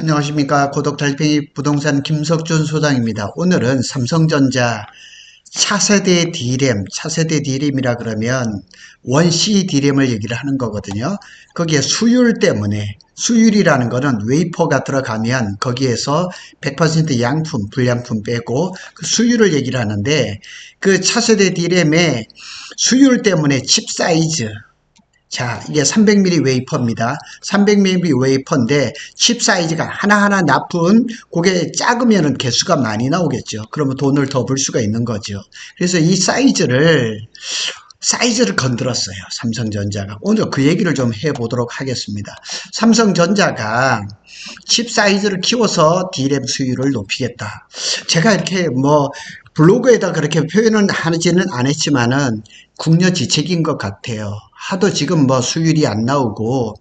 안녕하십니까. 고독 달팽이 부동산 김석준 소장입니다. 오늘은 삼성전자 차세대 D램이라 그러면 원C D램을 얘기를 하는 거거든요. 거기에 수율 때문에, 수율이라는 거는 웨이퍼가 들어가면 거기에서 100% 양품, 불량품 빼고 그 수율을 얘기를 하는데, 그 차세대 D램의 수율 때문에 칩 사이즈, 자, 이게 300mm 웨이퍼입니다. 300mm 웨이퍼인데 칩 사이즈가 하나하나 나쁜 그게 작으면은 개수가 많이 나오겠죠. 그러면 돈을 더 벌 수가 있는 거죠. 그래서 이 사이즈를 건드렸어요. 삼성전자가. 오늘 그 얘기를 좀 해보도록 하겠습니다. 삼성전자가 칩 사이즈를 키워서 D램 수율을 높이겠다. 제가 이렇게 블로그에다 그렇게 표현은 하지는 않았지만은 궁여지책인 것 같아요. 하도 지금 수율이 안 나오고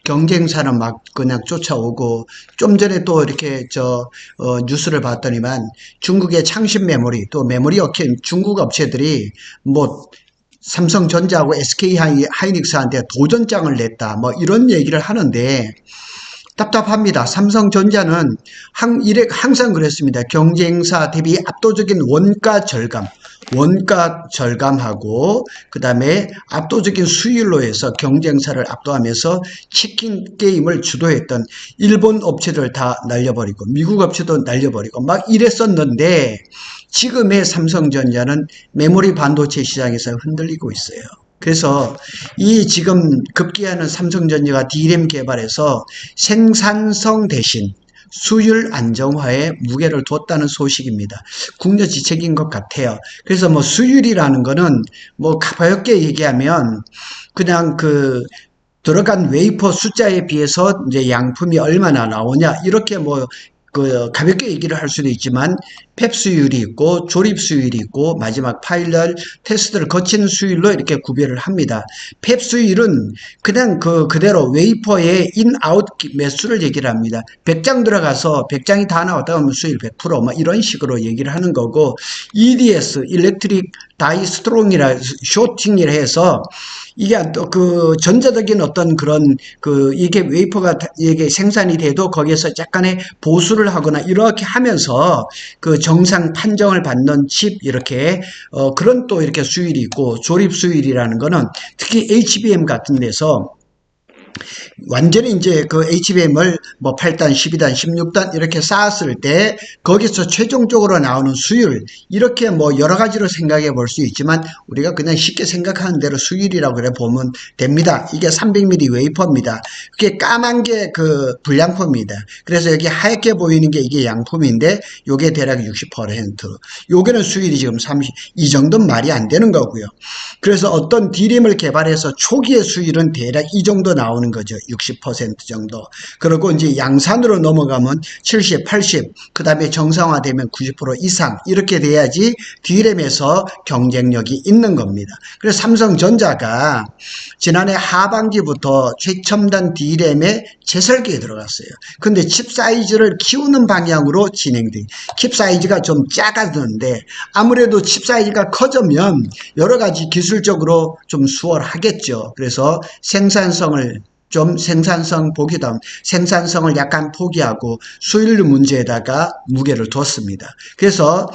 경쟁사는 막 그냥 쫓아오고, 좀 전에 또 이렇게 뉴스를 봤더니만 중국의 창신 메모리, 또 메모리 업체, 중국 업체들이 삼성전자하고 SK 하이닉스한테 도전장을 냈다, 이런 얘기를 하는데 답답합니다. 삼성전자는 항상 그랬습니다. 경쟁사 대비 압도적인 원가 절감하고 그 다음에 압도적인 수율로 해서 경쟁사를 압도하면서 치킨 게임을 주도했던 일본 업체들 다 날려버리고 미국 업체도 날려버리고 막 이랬었는데, 지금의 삼성전자는 메모리 반도체 시장에서 흔들리고 있어요. 그래서 이 지금 급기야는 삼성전자가 D램 개발해서 생산성 대신 수율 안정화에 무게를 뒀다는 소식입니다. 궁여지책인 것 같아요. 그래서 수율이라는 거는 가볍게 얘기하면 그냥 들어간 웨이퍼 숫자에 비해서 이제 양품이 얼마나 나오냐, 이렇게 가볍게 얘기를 할 수도 있지만 펩 수율이 있고 조립 수율이 있고 마지막 파일럿 테스트를 거치는 수율로 이렇게 구별을 합니다. 펩 수율은 그냥 그대로 웨이퍼의 인아웃 매수를 얘기를 합니다. 100장 들어가서 100장이 다 나왔다 하면 수율 100% 이런 식으로 얘기를 하는 거고, EDS 일렉트릭 다이 스트롱이라 쇼팅이라 해서 이게 또 전자적인 어떤 그런 이게 웨이퍼가 이게 생산이 돼도 거기에서 약간의 보수를 하거나 이렇게 하면서 정상 판정을 받는 칩, 이렇게 그런 또 이렇게 수율이 있고, 조립 수율이라는 거는 특히 HBM 같은 데서 완전히 이제 HBM을 8단, 12단, 16단 이렇게 쌓았을 때 거기서 최종적으로 나오는 수율, 이렇게 여러 가지로 생각해 볼 수 있지만 우리가 그냥 쉽게 생각하는 대로 수율이라고 그래 보면 됩니다. 이게 300mm 웨이퍼입니다. 그게 까만 게 불량품입니다. 그래서 여기 하얗게 보이는 게 이게 양품인데 요게 대략 60%, 요게는 수율이 지금 30, 이 정도는 말이 안 되는 거고요. 그래서 어떤 D램을 개발해서 초기의 수율은 대략 이 정도 나오는 거죠. 60% 정도. 그리고 이제 양산으로 넘어가면 70, 80, 그 다음에 정상화되면 90% 이상, 이렇게 돼야지 D램에서 경쟁력이 있는 겁니다. 그래서 삼성전자가 지난해 하반기부터 최첨단 D램의 재설계에 들어갔어요. 근데 칩 사이즈를 키우는 방향으로 진행돼. 칩 사이즈가 좀 작아졌는데 아무래도 칩 사이즈가 커지면 여러 가지 기술적으로 좀 수월하겠죠. 그래서 생산성을 생산성을 약간 포기하고 수율 문제에다가 무게를 뒀습니다. 그래서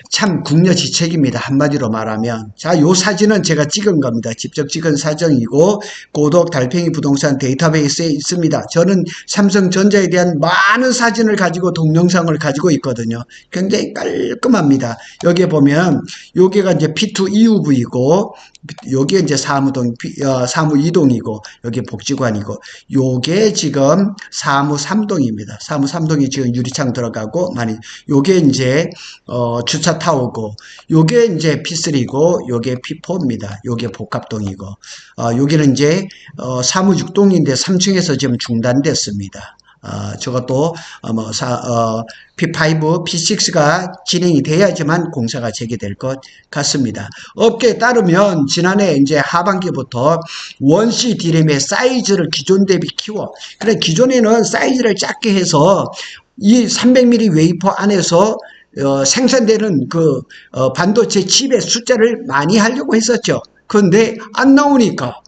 참 궁여지책입니다. 한마디로 말하면. 자, 요 사진은 제가 찍은 겁니다. 직접 찍은 사진이고 고독 달팽이 부동산 데이터베이스에 있습니다. 저는 삼성전자에 대한 많은 사진을 가지고 동영상을 가지고 있거든요. 굉장히 깔끔합니다. 여기에 보면 여기가 이제 P2 EUV이고 요게 이제 사무 2동이고 여기 복지관이고, 요게 지금 사무 3동입니다. 사무 3동이 지금 유리창 들어가고 요게 이제 주차 타워고, 요게 이제 P3고 요게 P4입니다. 요게 복합동이고, 여기는 이제 사무 6동인데 3층에서 지금 중단됐습니다. 저것도 P5, P6가 진행이 돼야지만 공사가 재개될 것 같습니다. 업계에 따르면 지난해 이제 하반기부터 원C D램의 사이즈를 기존 대비 키워. 그래, 기존에는 사이즈를 작게 해서 이 300mm 웨이퍼 안에서 생산되는 반도체 칩의 숫자를 많이 하려고 했었죠. 그런데 안 나오니까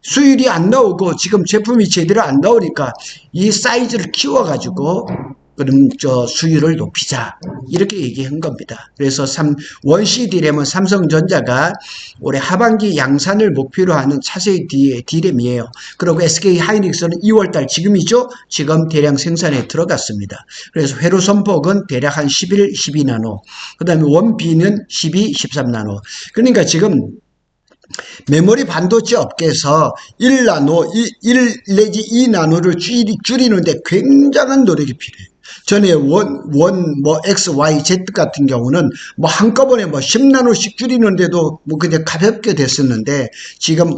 수율이 안 나오고 지금 제품이 제대로 안 나오니까 이 사이즈를 키워가지고 그럼 수율을 높이자 이렇게 얘기한 겁니다. 그래서 원C D램은 삼성전자가 올해 하반기 양산을 목표로 하는 차세의 D램이에요. 그리고 SK 하이닉스는 2월달 지금이죠. 지금 대량 생산에 들어갔습니다. 그래서 회로 선폭은 대략 한 11, 12나노. 그 다음에 원B는 12, 13나노. 그러니까 지금 메모리 반도체 업계에서 1나노, 1 내지 2나노를 줄이는데 굉장한 노력이 필요해요. 전에 뭐 X, Y, Z 같은 경우는 뭐 한꺼번에 뭐 10나노씩 줄이는데도 뭐 그냥 가볍게 됐었는데 지금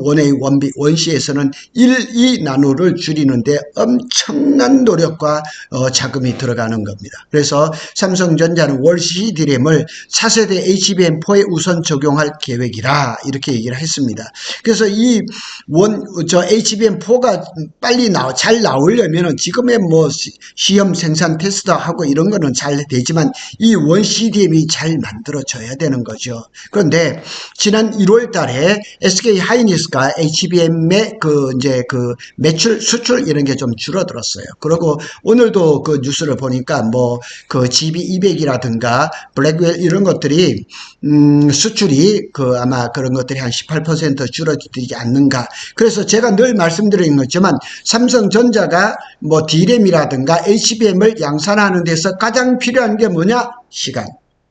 원C에서는 1, 2나노를 줄이는데 엄청난 노력과 자금이 들어가는 겁니다. 그래서 삼성전자는 원C D램을 차세대 HBM4에 우선 적용할 계획이라 이렇게 얘기를 했습니다. 그래서 이 HBM4가 빨리 잘 나오려면은 지금의 뭐 시험 생산 테스트하고 이런 거는 잘 되지만 이 원CDM이 잘 만들어져야 되는 거죠. 그런데 지난 1월 달에 SK 하이닉스가 HBM의 그 매출 수출 이런 게 좀 줄어들었어요. 그리고 오늘도 그 뉴스를 보니까 뭐 그 GB200이라든가 블랙웰 이런 것들이 수출이 아마 그런 것들이 한 18% 줄어들지 않는가. 그래서 제가 늘 말씀드리는 거지만 삼성전자가 뭐 D램이라든가 HBM을 양산하는 데서 가장 필요한 게 뭐냐?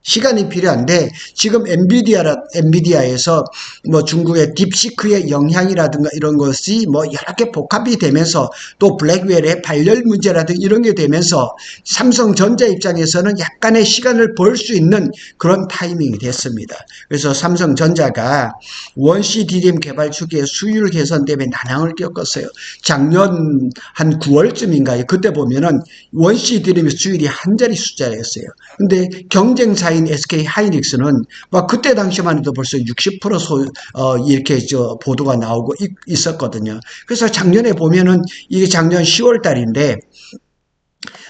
시간이 필요한데 지금 엔비디아에서 뭐 중국의 딥시크의 영향이라든가 이런 것이 뭐 여러 개 복합이 되면서 또 블랙웰의 발열 문제라든가 이런 게 되면서 삼성전자 입장에서는 약간의 시간을 벌 수 있는 그런 타이밍이 됐습니다. 그래서 삼성전자가 원C D램 개발 초기에 수율 개선 때문에 난항을 겪었어요. 작년 한 9월쯤인가요? 그때 보면은 원C D램의 수율이 한 자리 숫자였어요. 근데 경쟁사인 SK 하이닉스는 막 그때 당시만 해도 벌써 60% 이렇게 보도가 나오고 있었거든요. 그래서 작년에 보면은 이게 작년 10월 달인데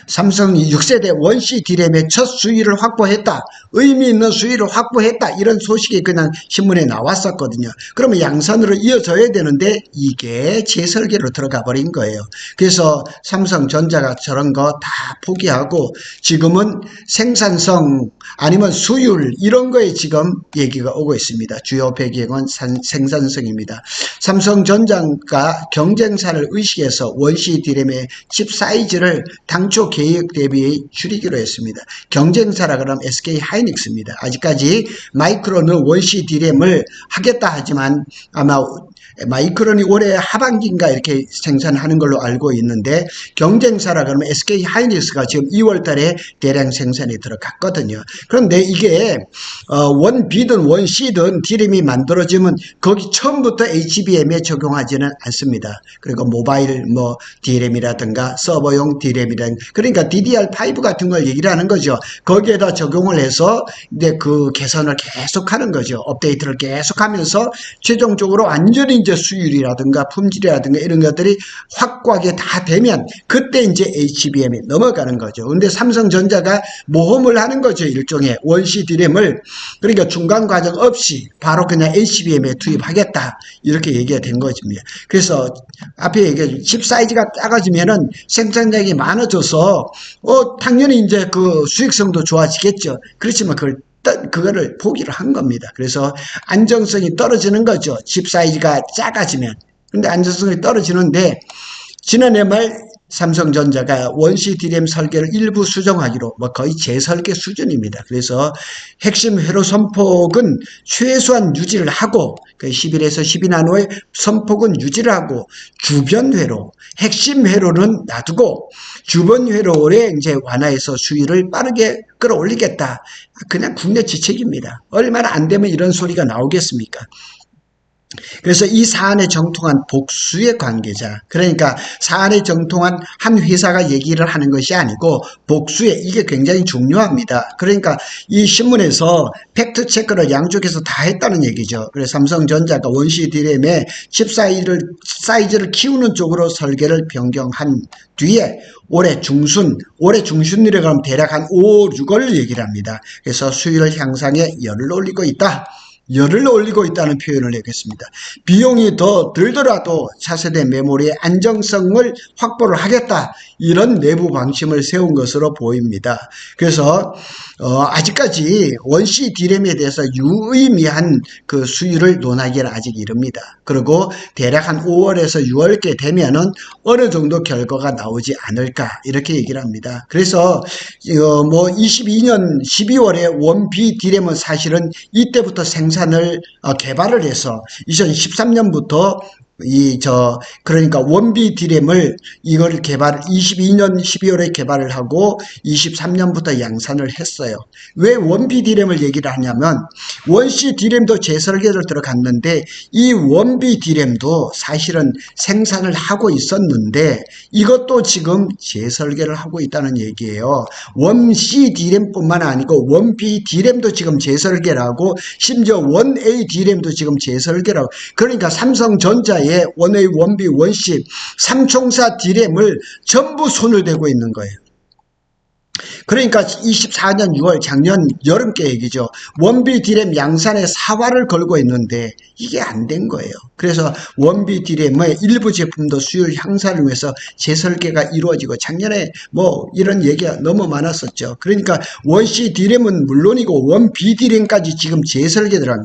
삼성이 6세대 원C D램의 첫 수위를 확보했다. 의미 있는 수위를 확보했다. 이런 소식이 그냥 신문에 나왔었거든요. 그러면 양산으로 이어져야 되는데 이게 재설계로 들어가 버린 거예요. 그래서 삼성전자가 저런 거 다 포기하고 지금은 생산성 아니면 수율 이런 거에 지금 얘기가 오고 있습니다. 주요 배경은 생산성입니다. 삼성전자가 경쟁사를 의식해서 원C D램의 칩 사이즈를 당초 계획 대비 줄이기로 했습니다. 경쟁사라 그러면 SK 하이닉스입니다. 아직까지 마이크론은 원C D램을 하겠다 하지만 아마 마이크론이 올해 하반기인가 이렇게 생산하는 걸로 알고 있는데 경쟁사라 그러면 SK 하이닉스가 지금 2월 달에 대량 생산에 들어갔거든요. 그런데 이게 원B든 원C든 D램이 만들어지면 거기 처음부터 HBM에 적용하지는 않습니다. 그리고 모바일 뭐 D램이라든가 서버용 D램이라든가 그러니까 DDR5 같은 걸 얘기를 하는 거죠. 거기에다 적용을 해서 이제 그 개선을 계속하는 거죠. 업데이트를 계속하면서 최종적으로 완전히 이제 수율이라든가 품질이라든가 이런 것들이 확고하게 다 되면 그때 이제 HBM에 넘어가는 거죠. 근데 삼성전자가 모험을 하는 거죠. 일종의 원C D램을 그러니까 중간 과정 없이 바로 그냥 HBM에 투입하겠다 이렇게 얘기가 된 것입니다. 그래서 앞에 얘기했죠. 칩 사이즈가 작아지면은 생산량이 많아져서 당연히 이제 그 수익성도 좋아지겠죠. 그렇지만 그거를 포기를 한 겁니다. 그래서 안정성이 떨어지는 거죠. 칩 사이즈가 작아지면. 근데 안정성이 떨어지는데 지난해 말 삼성전자가 원C D램 설계를 일부 수정하기로 뭐 거의 재설계 수준입니다. 그래서 핵심 회로 선폭은 최소한 유지를 하고 11에서 12나노의 선폭은 유지를 하고 주변 회로, 핵심 회로는 놔두고 주변 회로에 이제 완화해서 수위를 빠르게 끌어올리겠다. 그냥 국내 지책입니다. 얼마나 안 되면 이런 소리가 나오겠습니까? 그래서 이 사안에 정통한 복수의 관계자, 그러니까 사안에 정통한 한 회사가 얘기를 하는 것이 아니고 복수의, 이게 굉장히 중요합니다. 그러니까 이 신문에서 팩트 체크를 양쪽에서 다 했다는 얘기죠. 그래서 삼성전자가 원C D램의 칩 사이즈를 키우는 쪽으로 설계를 변경한 뒤에 올해 중순이라고 하면 대략 한 5, 6월 얘기를 합니다. 그래서 수율 향상에 열을 올리고 있다. 열을 올리고 있다는 표현을 하겠습니다. 비용이 더 들더라도 차세대 메모리의 안정성을 확보를 하겠다. 이런 내부 방침을 세운 것으로 보입니다. 그래서 아직까지 원C D램에 대해서 유의미한 그 수율을 논하기는 아직 이릅니다. 그리고 대략 한 5월에서 6월께 되면은 어느 정도 결과가 나오지 않을까 이렇게 얘기를 합니다. 그래서 뭐 22년 12월에 원B D램은 사실은 이때부터 생산을 개발을 해서 2013년부터 그러니까 원비 D램을 이걸 22년 12월에 개발을 하고 23년부터 양산을 했어요. 왜 원비 D램을 얘기를 하냐면 원C D램도 재설계를 들어갔는데 이 원비 D램도 사실은 생산을 하고 있었는데 이것도 지금 재설계를 하고 있다는 얘기예요. 원C D램뿐만 아니고 원비 D램도 지금 재설계를 하고 심지어 원A D램도 지금 재설계를 하고 그러니까 삼성전자의 원A, 원B, 원C 삼총사 D램을 전부 손을 대고 있는 거예요. 그러니까 24년 6월 작년 여름께 얘기죠. 원비 D램 양산에 사활을 걸고 있는데 이게 안 된 거예요. 그래서 원비 D램의 일부 제품도 수율 향상을 위해서 재설계가 이루어지고 작년에 뭐 이런 얘기가 너무 많았었죠. 그러니까 원C D램은 물론이고 원B D램까지 지금 재설계 들어간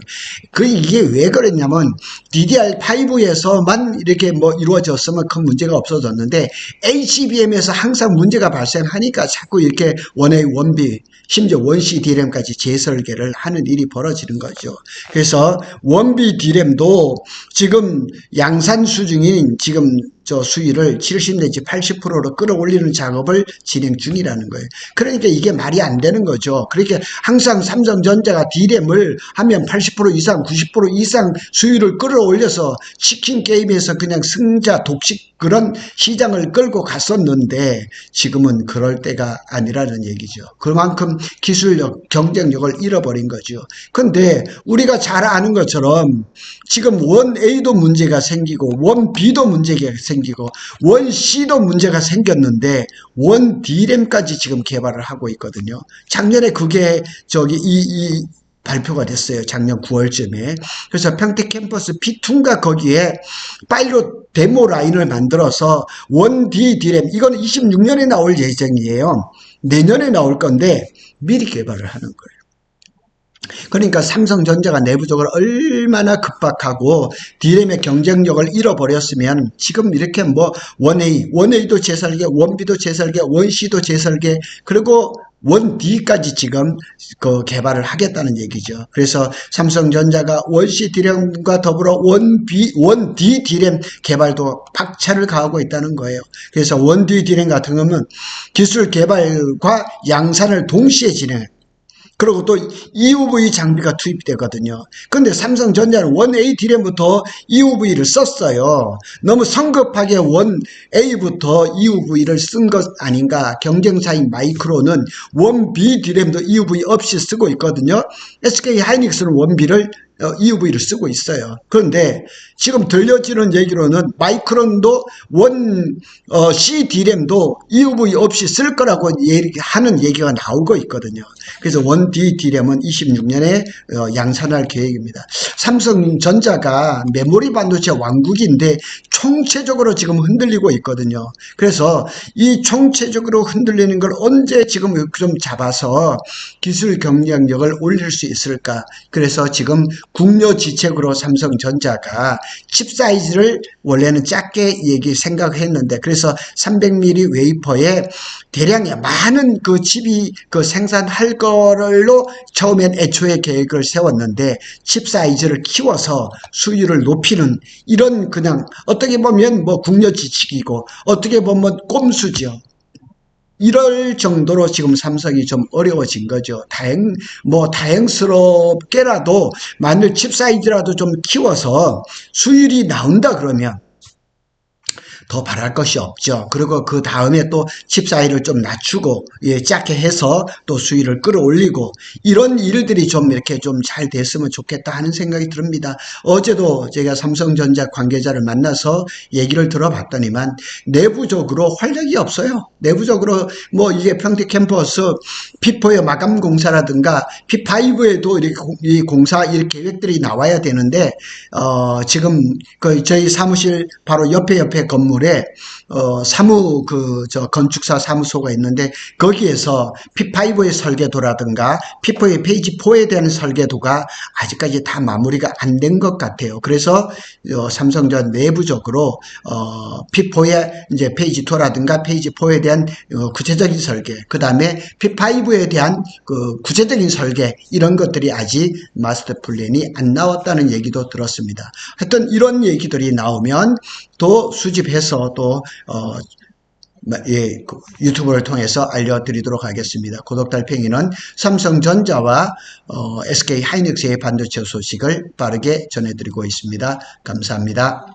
이게 왜 그랬냐면 DDR5에서만 이렇게 뭐 이루어졌으면 큰 문제가 없어졌는데 HBM에서 항상 문제가 발생하니까 자꾸 이렇게 원A, 원B, 심지어 원C D램까지 재설계를 하는 일이 벌어지는 거죠. 그래서 원B D램도 지금 양산 수준인 지금 수위를 70 내지 80%로 끌어올리는 작업을 진행 중이라는 거예요. 그러니까 이게 말이 안 되는 거죠. 그러니까 항상 삼성전자가 D램을 하면 80% 이상, 90% 이상 수위를 끌어올려서 치킨 게임에서 그냥 승자, 독식 그런 시장을 끌고 갔었는데 지금은 그럴 때가 아니라는 얘기죠. 그만큼 기술력, 경쟁력을 잃어버린 거죠. 근데 우리가 잘 아는 것처럼 지금 원A도 문제가 생기고 원B도 문제가 생기고 원C도 문제가 생겼는데 원D램까지 지금 개발을 하고 있거든요. 작년에 그게 이 발표가 됐어요. 작년 9월쯤에. 그래서 평택 캠퍼스 P2인가 거기에 파일럿 데모 라인을 만들어서 원D D램 이건 26년에 나올 예정이에요. 내년에 나올 건데 미리 개발을 하는 거예요. 그러니까 삼성전자가 내부적으로 얼마나 급박하고 D램의 경쟁력을 잃어버렸으면 지금 이렇게 뭐 원A도 재설계, 원B도 재설계, 원C도 재설계 그리고 원D까지 지금 개발을 하겠다는 얘기죠. 그래서 삼성전자가 원C D램과 더불어 원D D램 개발도 박차를 가하고 있다는 거예요. 그래서 원D D램 같은 경우는 기술 개발과 양산을 동시에 진행해요. 그리고 또 EUV 장비가 투입되거든요. 근데 삼성전자는 원A D램부터 EUV를 썼어요. 너무 성급하게 원A부터 EUV를 쓴 것 아닌가. 경쟁사인 마이크론은 원B D램도 EUV 없이 쓰고 있거든요. SK 하이닉스는 원B를 EUV를 쓰고 있어요. 그런데 지금 들려지는 얘기로는 마이크론도 C D램도 EUV 없이 쓸 거라고 하는 얘기가 나오고 있거든요. 그래서 원D D램은 26년에 양산할 계획입니다. 삼성전자가 메모리 반도체 왕국인데 총체적으로 지금 흔들리고 있거든요. 그래서 이 총체적으로 흔들리는 걸 언제 지금 좀 잡아서 기술 경쟁력을 올릴 수 있을까? 그래서 지금 국료지책으로 삼성전자가 칩 사이즈를 원래는 작게 생각했는데 그래서 300mm 웨이퍼에 대량의 많은 그 칩이 생산할 거로 처음엔 애초에 계획을 세웠는데 칩 사이즈를 키워서 수율을 높이는 이런 그냥 어떻게 보면 뭐 국료지책이고 어떻게 보면 꼼수죠. 이럴 정도로 지금 삼성이 좀 어려워진 거죠. 다행스럽게라도 만일 칩 사이즈라도 좀 키워서 수율이 나온다 그러면 더 바랄 것이 없죠. 그리고 그 다음에 또 칩 사이를 좀 낮추고 작게 해서 또 수위를 끌어올리고 이런 일들이 좀 이렇게 좀 잘 됐으면 좋겠다 하는 생각이 듭니다. 어제도 제가 삼성전자 관계자를 만나서 얘기를 들어봤더니만 내부적으로 활력이 없어요. 내부적으로 뭐 이게 평택 캠퍼스 P4의 마감 공사라든가 P5에도 이렇게 이 공사 일 계획들이 나와야 되는데 지금 그 저희 사무실 바로 옆에 건물에 사무 저 건축사 사무소가 있는데 거기에서 P5의 설계도라든가 P4의 페이지 4에 대한 설계도가 아직까지 다 마무리가 안 된 것 같아요. 그래서 삼성전 내부적으로 P4의 이제 페이지 2라든가 페이지 4에 대한 구체적인 설계, 그 다음에 P5에 대한 그 구체적인 설계 이런 것들이 아직 마스터 플랜이 안 나왔다는 얘기도 들었습니다. 하여튼 이런 얘기들이 나오면 또 수집해서 또 유튜브를 통해서 알려드리도록 하겠습니다. 구독달팽이는 삼성전자와 SK 하이닉스의 반도체 소식을 빠르게 전해드리고 있습니다. 감사합니다.